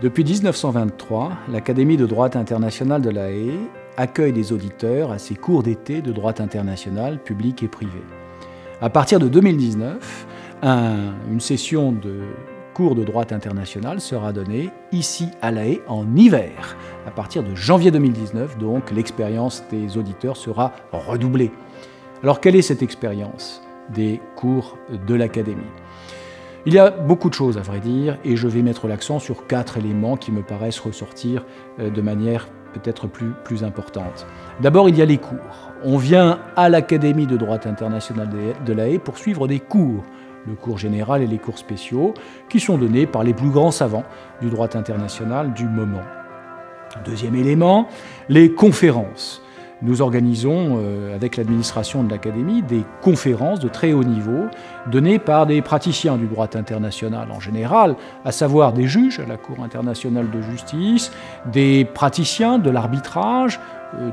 Depuis 1923, l'Académie de droit international de La Haye accueille des auditeurs à ses cours d'été de droit international public et privé. À partir de 2019, une session de cours de droit international sera donnée ici à La Haye en hiver. À partir de janvier 2019, donc, l'expérience des auditeurs sera redoublée. Alors, quelle est cette expérience des cours de l'Académie ? Il y a beaucoup de choses à vrai dire et je vais mettre l'accent sur 4 éléments qui me paraissent ressortir de manière peut-être plus importante. D'abord, il y a les cours. On vient à l'Académie de droit international de La Haye pour suivre des cours, le cours général et les cours spéciaux, qui sont donnés par les plus grands savants du droit international du moment. Deuxième élément, les conférences. Nous organisons, avec l'administration de l'Académie, des conférences de très haut niveau données par des praticiens du droit international en général, à savoir des juges à la Cour internationale de justice, des praticiens de l'arbitrage,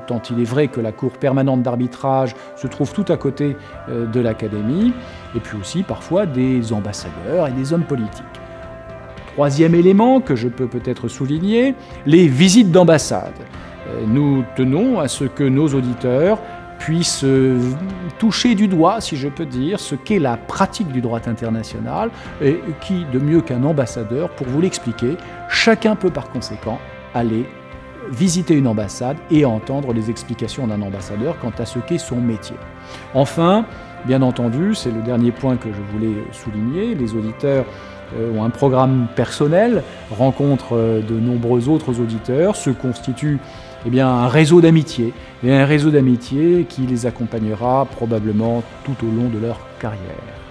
tant il est vrai que la Cour permanente d'arbitrage se trouve tout à côté de l'Académie, et puis aussi parfois des ambassadeurs et des hommes politiques. Troisième élément que je peux peut-être souligner, les visites d'ambassade. Nous tenons à ce que nos auditeurs puissent toucher du doigt, si je peux dire, ce qu'est la pratique du droit international et qui, de mieux qu'un ambassadeur, pour vous l'expliquer, chacun peut par conséquent aller visiter une ambassade et entendre les explications d'un ambassadeur quant à ce qu'est son métier. Enfin, bien entendu, c'est le dernier point que je voulais souligner, les auditeurs ont un programme personnel, rencontrent de nombreux autres auditeurs, se constitue un réseau d'amitié, et un réseau d'amitié qui les accompagnera probablement tout au long de leur carrière.